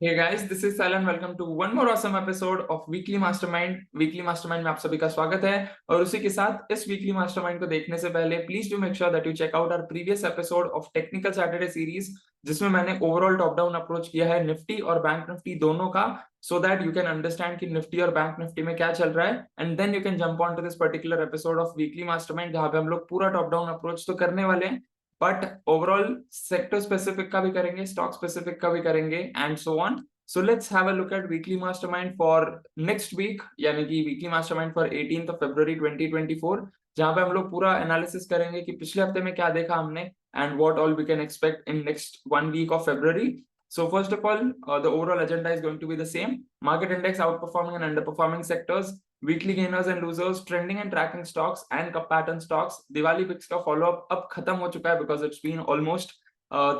Hey guys, this is Salan. Welcome to one more awesome episode of Weekly Mastermind. Weekly Mastermind में आप सभी का स्वागत है और उसी के साथ इस Weekly Mastermind को देखने से पहले please do make sure that you check out our previous episode of technical Saturday series, जिसमें मैंने ओवरऑल टॉप डाउन अप्रोच किया है निफ्टी और बैंक निफ्टी दोनों का, so that you can understand कि निफ्टी और बैंक निफ्टी में क्या चल रहा है, and then you can jump on to this particular episode of weekly mastermind जहां पे हम लोग पूरा टॉप डाउन अप्रोच तो करने वाले हैं, बट ओवरऑल सेक्टर स्पेसिफिक का भी करेंगे, स्टॉक स्पेसिफिक का भी करेंगे and so on. So let's have a look at weekly mastermind for next week, यानी कि weekly mastermind for 18th of February 2024, जहां पे हम लोग पूरा एनालिसिस करेंगे कि पिछले हफ्ते में क्या देखा हमने and what all we can expect in next 1 week of February. So first of all, the overall agenda is going to be the same: market index outperforming and underperforming sectors, weekly gainers and losers, trending and tracking stocks and cup pattern stocks. Diwali picks का follow up अब खत्म हो चुका है because it's been almost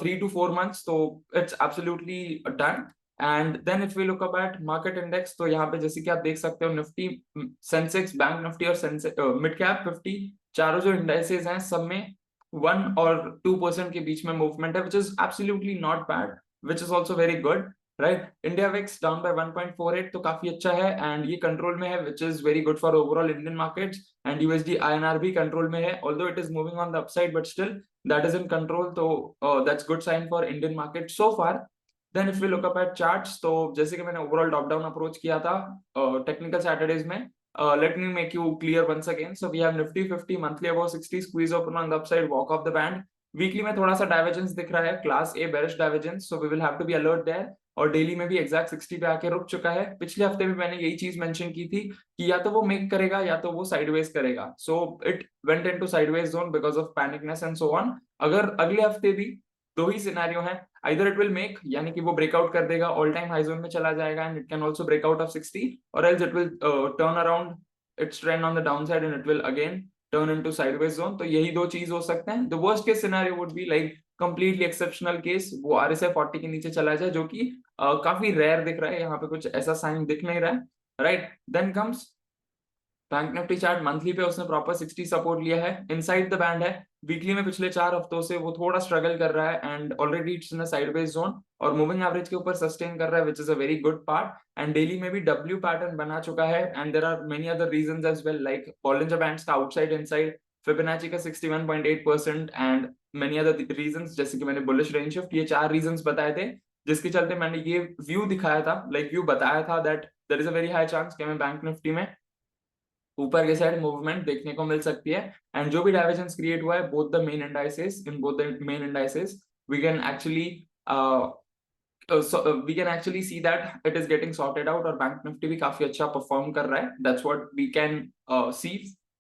3 to 4 months, so it's absolutely done. And then if we look up at market index, तो यहाँ पे जैसे कि आप देख सकते हो निफ्टी, सेंसेक्स, बैंक निफ्टी और मिड कैप 50, चारों जो इंडाइसेस हैं सब में 1 और 2% के बीच में मूवमेंट है, which is absolutely not bad, which is also very good, right. India VIX down by 1.48, तो काफी अच्छा है एंड ये कंट्रोल में है, which is very good for overall Indian markets. And USD INR भी कंट्रोल में है, although it is moving on the upside but still that is in control, तो that's good sign for Indian market so far. Then if we look up at charts, तो जैसे कि मैंने overall top down approach किया था technical Saturdays में, let me make you clear once again. So we have Nifty 50 monthly above 60, squeeze open on the upside, walk off the band. Weekly में थोड़ा सा डाइवर्जेंस दिख रहा है, class A bearish divergence, so we will have to be alert there. और daily में भी exact 60 पे आके रुक चुका है. पिछले हफ्ते भी मैंने यही चीज मेंशन की थी कि या तो वो मेक करेगा या तो वो साइडवेज करेगा. So it went into sideways zone because of panicness and so on. अगर अगले हफ्ते भी दो ही सिनेरियो है, आइदर इट विल मेक, यानी कि वो ब्रेकआउट कर देगा, ऑल टाइम हाई जोन में चला जाएगा and it can also breakout of 60, और else it will turn around its trend on the downside and it will again turn into sideways zone. तो यही दो चीज हो सकते हैं. The worst case scenario would be like completely exceptional case, वो RSI 40 के नीचे चला जाए, जो कि काफी रेयर दिख रहा है, यहाँ पे कुछ ऐसा साइन दिख नहीं रहा है, right. Then comes bank Nifty chart. Monthly पे उसने प्रॉपर 60 सपोर्ट लिया है, इनसाइड द बैंड है. वीकली में पिछले 4 हफ्तों से वो थोड़ा स्ट्रगल कर रहा है and already it's in a sideways zone, और मूविंग एवरेज के ऊपर सस्टेन कर रहा है, which is a very good part. And daily में भी डब्ल्यू पैटर्न बना चुका है and there are many other reasons as well, like Bollinger bands का आउटसाइड इनसाइड, फिबोनाची का 61.8% एंड मेनी अदर रीजंस, जैसे कि मैंने बुलिश रेंज शिफ्ट, ये 4 रीजंस बताए थे जिसके चलते मैंने ये व्यू दिखाया था, लाइक व्यू बताया था that there is a very high chance कि हमें बैंक निफ्टी में ऊपर के साइड मूवमेंट देखने को मिल सकती है. एंड जो भी डाइवर्जेंस क्रिएट हुआ है both the main indices, in both the main indices we can actually we can actually see that it is getting sorted out, और बैंक निफ्टी भी काफी अच्छा परफॉर्म कर रहा है. That's what we can see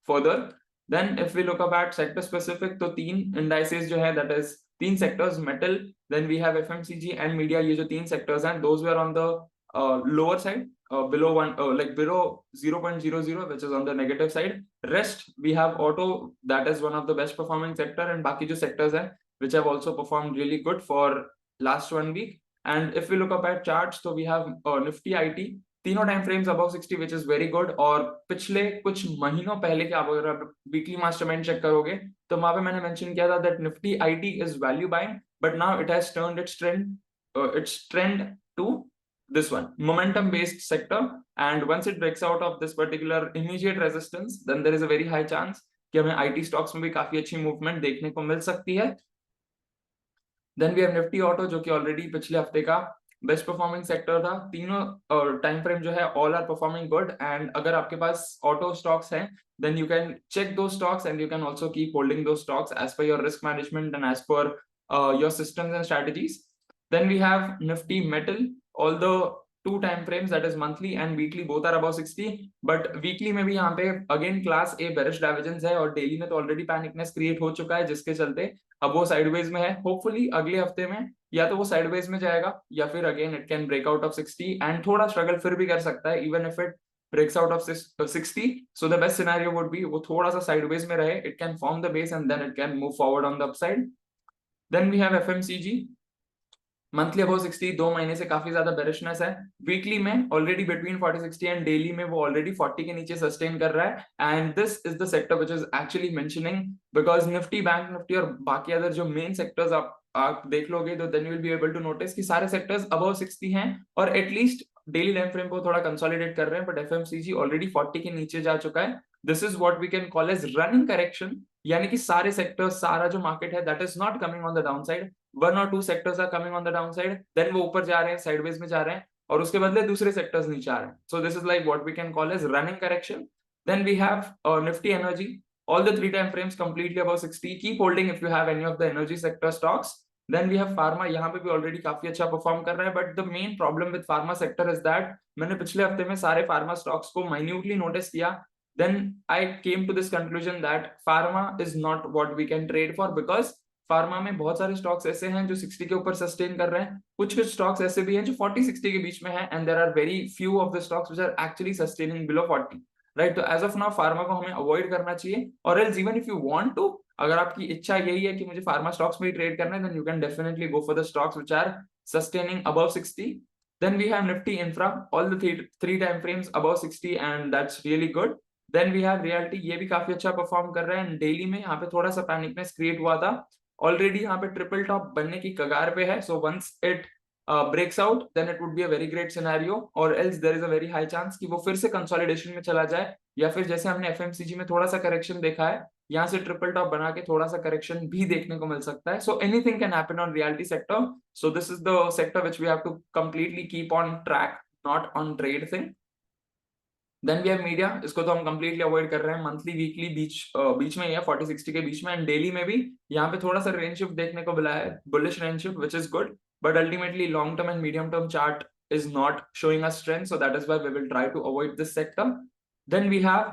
further. Then if we look up at sector specific, तो 3 indices जो है, that is 3 sectors, metal, then we have FMCG and media. ये जो 3 सेक्टर्स हैं, those were on the lower side, below 1, like below 0.00, which is on the negative side. Rest we have auto, that is one of the best performing sector, and बाकी जो sectors हैं which have also performed really good for last 1 week. And if we look up at charts, so we have Nifty IT, तीनों time frames above 60, which is very good. और पिछले कुछ महीनों पहले के आप अगर वीकली मास्टरमाइंड चेक करोगे तो वहां पे मैंने मेंशन किया था that Nifty IT is value buying, but now it has turned its trend to this one, momentum based sector. And once it breaks out of this particular immediate resistance, then there is a very high chance कि हमें IT stocks में भी काफी अच्छी movement देखने को मिल सकती है. Then we have Nifty Auto, जो कि ऑलरेडी पिछले हफ्ते का बेस्ट परफॉर्मिंग सेक्टर था. तीनों टाइम फ्रेम जो है all are performing good, and अगर आपके पास ऑटो स्टॉक्स हैं then you can check those stocks and you can also keep holding those stocks as per your risk management and as per your systems and strategies. Then we have Nifty Metal, all the 2 time frames, that is monthly and weekly, both are above 60, but weekly में भी यहाँ पे again class A bearish divergence है, और daily में तो already panicness create हो चुका है, जिसके चलते अब वो साइडवेज में है. होपफुली अगले हफ्ते में या तो वो साइडवेज में जाएगा या फिर again it can break out of 60 and थोड़ा स्ट्रगल फिर भी कर सकता है, even if it breaks out of 60. So the best scenario would be वो थोड़ा सा sideways में रहे, it can form the base and then it can move forward on the upside. Then we have FMCG, monthly about 60, 2 महीने से काफी ज्यादा bearishness है. वीकली में ऑलरेडी बिटवीन 40-60 एंड डेली में वो ऑलरेडी 40 के नीचे सस्टेन कर रहा है. And this is the sector which is actually mentioning, because Nifty, bank Nifty और बाकी अदर जो मेन सेक्टर्स आप आप देख लोगे तो then you will be able to notice कि सारे सेक्टर्स अबव 60 हैं और एटलीस्ट डेली टाइम फ्रेम को थोड़ा कंसोलिडेट कर रहे हैं, बट एफएमसीजी ऑलरेडी 40 के नीचे जा चुका है. This is what we can call as running correction, यानी कि सारे सेक्टर्स, सारा जो मार्केट है that is not coming on the down side. 1 or 2 sectors are coming on the down side, then वो ऊपर जा रहे हैं, साइडवेज में जा रहे हैं, और उसके बदले दूसरे सेक्टर्स नीचे आ रहे हैं. So this is like what we can call as running correction. Then we have Nifty Energy. All the 3 time frames completely above 60. Keep holding if you have any of the energy sector stocks. Then we have pharma. यहाँ पे भी already काफी अच्छा perform कर रहा है. But the main problem with pharma sector is that मैंने पिछले हफ्ते में सारे pharma stocks को minutely notice किया. Then I came to this conclusion that pharma is not what we can trade for, because pharma में बहुत सारे स्टॉक्स ऐसे हैं जो 60 के ऊपर सस्टेन कर रहे हैं, कुछ स्टॉक्स ऐसे भी हैं जो 40-60 के बीच में हैं, and there are very few of the stocks which are actually sustaining below 40. Right, तो एज ऑफ नाउ फार्मा को हमें अवॉइड करना चाहिए, और else even if you want to, अगर आपकी इच्छा यही है कि मुझे फार्मा स्टॉक्स में ही ट्रेड करना है, then you can definitely go for the stocks which are sustaining above 60. Then we have Nifty infra, all the 3 time frames above 60, and that's really good. Then we have reality, ये भी काफी अच्छा perform कर रहा है, and daily में यहाँ पे थोड़ा सा पैनिकनेस क्रिएट हुआ था, ऑलरेडी यहाँ पे ट्रिपल टॉप बनने की कगार पे है. So once it breaks out, then it would be a very great scenario, or else there is a very high chance कि वो फिर से कंसोलिडेशन में चला जाए, या फिर जैसे हमने एफएमसीजी में थोड़ा सा करेक्शन देखा है, यहाँ से ट्रिपल टॉप बना के थोड़ा सा करेक्शन भी देखने को मिल सकता है. So anything can happen on reality sector. So this is the sector which we have to completely keep on track, not on trade thing. Then we have media, इसको तो हम कंप्लीटली अवॉइड कर रहे हैं. मंथली वीकली बीच में ही है, 40-60 के बीच में, एंड डेली में भी यहाँ पे थोड़ा सा रेंज शिफ्ट देखने को मिला है, bullish range shift, which is good, but ultimately long term and medium term chart is not showing us strength, so that is why we will try to avoid this sector. Then we have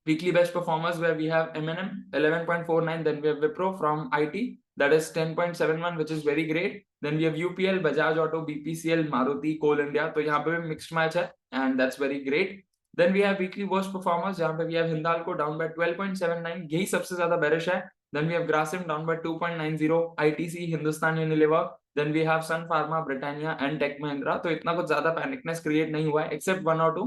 weekly best performers, where we have M&M 11.49, then we have Wipro from IT, that is 10.71, which is very great. Then we have UPL, Bajaj Auto, BPCL, Maruti, Coal India, तो यहाँ पे भी mixed match है, and that's very great. Then we have weekly worst performers, जहाँ पे we have Hindalco down by 12.79, यही सबसे ज्यादा bearish है. Then we have Grasim down by 2.90, ITC, Hindustan Unilever, then we have Sun Pharma, Britannia and Tech Mahindra. तो इतना कुछ ज्यादा पैनिकनेस क्रिएट नहीं हुआ है, except 1 or 2.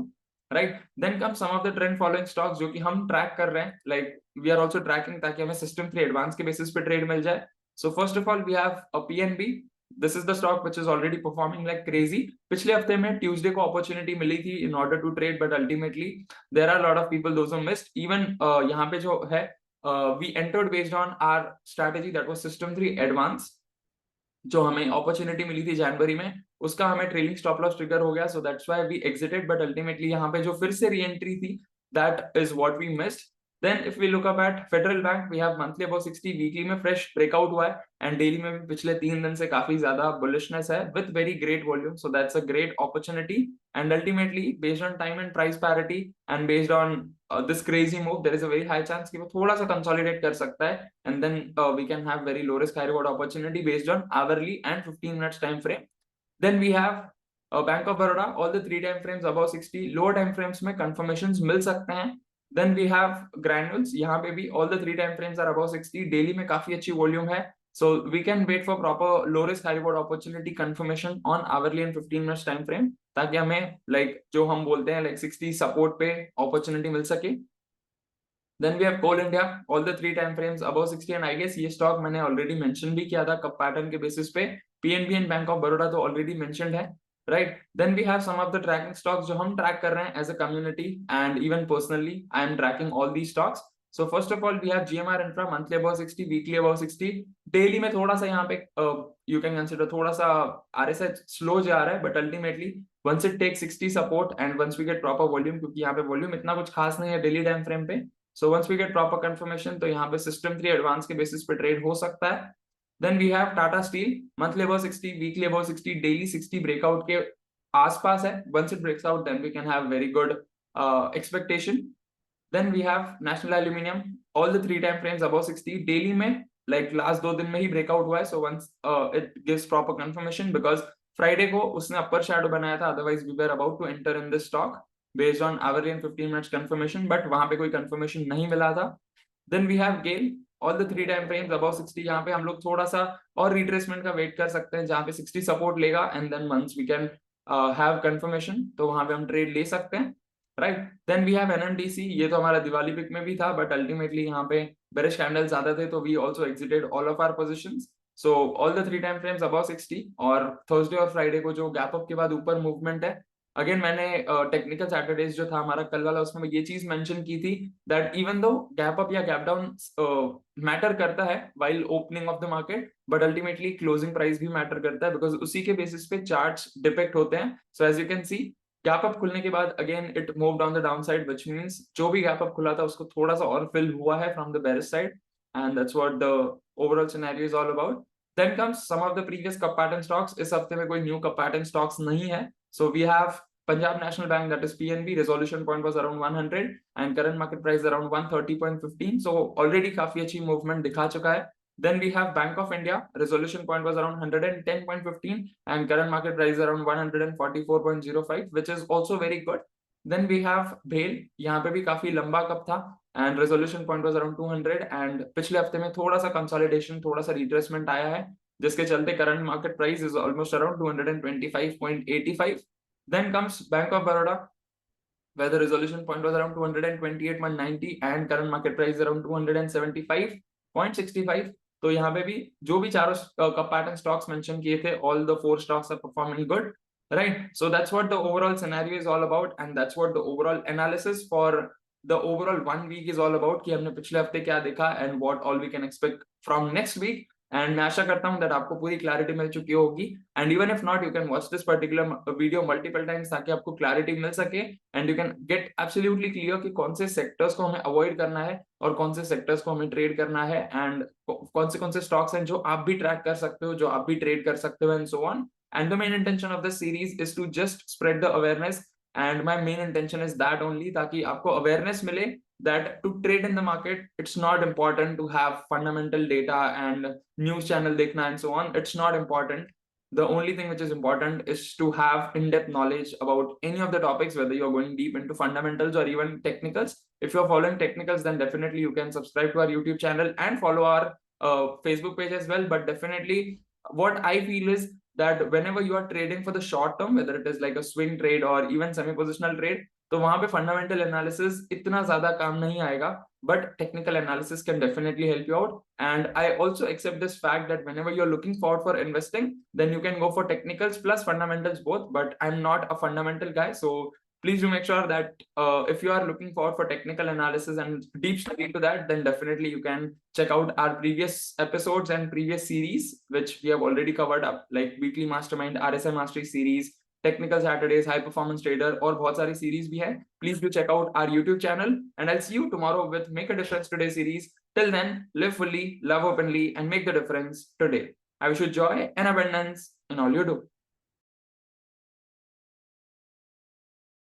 Right, then come some of the trend following stocks जो कि हम ट्रैक कर रहे हैं, like we are also tracking, ताकि हमें सिस्टम 3 एडवांस के बेसिस पे ट्रेड मिल जाए. So first of all we have a PNB. This is the stock which is already performing like crazy. पिछले हफ्ते में ट्यूसडे को अपॉर्चुनिटी मिली थी in order to trade, but ultimately there are lot of people those who missed. Even यहाँ पे जो है, we entered based on our strategy that was system 3 advance, जो हमें अपॉर्चुनिटी मिली थी जनवरी में, उसका हमें ट्रेलिंग स्टॉप लॉस ट्रिगर हो गया, so that's why we exited. But ultimately यहाँ पे जो फिर से री एंट्री थी, that is what we missed. Then if we look up at Federal Bank, we have monthly about 60, weekly में fresh breakout हुआ है, एंड डेली में भी पिछले 3 दिन से काफी ज्यादा बुलिशनेस है with very great volume. So that's a great opportunity, and ultimately based on time and price parity and based on this crazy move, there is a very high chance कि वो थोड़ा सा consolidate कर सकता है, and then we can have very low risk high reward opportunity based on hourly and 15 minutes time frame. Then we have Bank of Baroda, all the 3 time frames above 60, lower time frames में confirmations मिल सकते हैं. Then we have Granules, यहाँ पे भी all the 3 time frames are above 60, daily में काफी अच्छी volume है. So we can wait for proper low risk high reward opportunity confirmation on hourly and 15 minutes time frame, ताकि हमें like जो हम बोलते हैं like 60 support पे opportunity मिल सके. Then we have Coal India, all the 3 time frames above 60, and I guess ये stock मैंने already mention भी किया था कब पैटर्न के बेसिस पे. PNB and Bank of Baroda तो already mentioned है, right? Then we have some of the tracking stocks जो हम track कर रहे हैं as a community, and even personally I am tracking all these stocks. So first of all we have GMR Infra, monthly above 60, weekly above 60, daily में थोड़ा सा यहाँ पे you can consider थोड़ा सा RSI slow जा रहा है, but ultimately once it takes 60 support and once we get proper volume, क्योंकि यहाँ पे volume इतना कुछ खास नहीं है daily time frame पे, so once we get proper confirmation तो यहाँ पे system 3 advance के basis पे trade हो सकता है. Then we have Tata Steel, monthly above 60, weekly above 60, daily 60 breakout के आसपास है. Once it breaks out, then we can have very good expectation. Then we have National Aluminium, all the 3 time frames above 60, daily में like last 2 दिन में ही breakout हुआ है. So once it gives proper confirmation, because Friday को उसने upper shadow बनाया था, otherwise we were about to enter in this stock based on hourly and 15 minutes confirmation, but वहां पे कोई confirmation नहीं मिला था. Then we have GAIL, all the 3 time frames above 60, यहाँ पे हम लोग थोड़ा सा और retracement का वेट कर सकते हैं, जहाँ पे 60 सपोर्ट लेगा, and then once we can have confirmation तो वहां पे हम ट्रेड ले सकते हैं, right. Then we have NMDC, ये तो हमारा दिवाली पिक में भी था, बट अल्टीमेटली यहाँ पे बेरिश कैंडल्स आते थे, तो we also exited all of our positions. So all the 3 time frames above 60 और थर्सडे और फ्राइडे को जो गैप अप के बाद ऊपर मूवमेंट है, अगेन मैंने टेक्निकल सैटरडेज जो था हमारा कल वाला, उसमें ये चीज मेंशन की थी that even though gap up या गैप डाउन मैटर करता है while opening of the market, but ultimately closing price भी मैटर करता है बिकॉज उसी के बेसिस पे चार्ट्स डिपेक्ट होते हैं. So as you can see gap up खुलने के बाद again it moved on the down side, which means जो भी गैप अप खुला था उसको थोड़ा सा और फिल हुआ है from the bearish side, and that's what the overall scenario is all about. Then comes some of the previous cup pattern stocks. इस हफ्ते में कोई new cup pattern stocks नहीं है. So we have Punjab National Bank, that is PNB. Resolution point was around 100 and current market price around 130.15. So already काफी अच्छी movement दिखा चुका है. Then we have Bank of India. Resolution point was around 110.15 and current market price around 144.05, which is also very good. Then we have BHEL. यहाँ पे भी काफी लंबा कप था and resolution point was around 200 and पिछले हफ्ते में थोड़ा सा कंसोलिडेशन, थोड़ा सा रिट्रेसमेंट आया है, जिसके चलते current market price is almost around 225.85. Then comes Bank of Baroda, where the resolution point was around 228.90 and current market price around 275.65. तो यहाँ पे भी जो भी चारों कप पैटर्न स्टॉक्स मेंशन किए थे, all the 4 stocks are performing good, right? So that's what the overall scenario is all about and that's what the overall analysis for the overall 1 week is all about कि हमने पिछले हफ्ते क्या देखा and what all we can expect from next week. And मैं आशा करता हूं that आपको पूरी क्लैरिटी मिल चुकी होगी and even if not you can watch this particular video multiple times ताकि आपको क्लैरिटी मिल सके and you can get absolutely clear कि कौन से सेक्टर्स को हमें अवॉइड करना है और कौन से सेक्टर्स को हमें ट्रेड करना है एंड कौन से स्टॉक्स हैं जो आप भी ट्रैक कर सकते हो, जो आप भी ट्रेड कर सकते हो and so on. And the main intention of this series is to just spread the awareness and my main intention is that only, ताकि आपको अवेयरनेस मिले that to trade in the market it's not important to have fundamental data and news channel dekhna and so on. It's not important. The only thing which is important is to have in-depth knowledge about any of the topics, whether you're going deep into fundamentals or even technicals. If you're following technicals, then definitely you can subscribe to our YouTube channel and follow our Facebook page as well. But definitely what I feel is that whenever you are trading for the short term, whether it is like a swing trade or even semi-positional trade, तो वहां पे fundamental analysis इतना ज्यादा काम नहीं आएगा, but technical analysis can definitely help you out. And I also except this fact that whenever you are looking forward for investing, then you can go for technicals plus fundamentals both, but I am not a fundamental guy. So please do make sure that if you are looking forward for technical analysis and deep study into that, then definitely you can check out our previous episodes and previous series which we have already covered up, like weekly mastermind, RSI mastery series, technical Saturdays, high performance trader और बहुत सारी series भी है. Please do check out our YouTube channel and I see you tomorrow with make a difference today series. Till then, live fully, love openly and make the difference today. I wish you joy and abundance in all you do.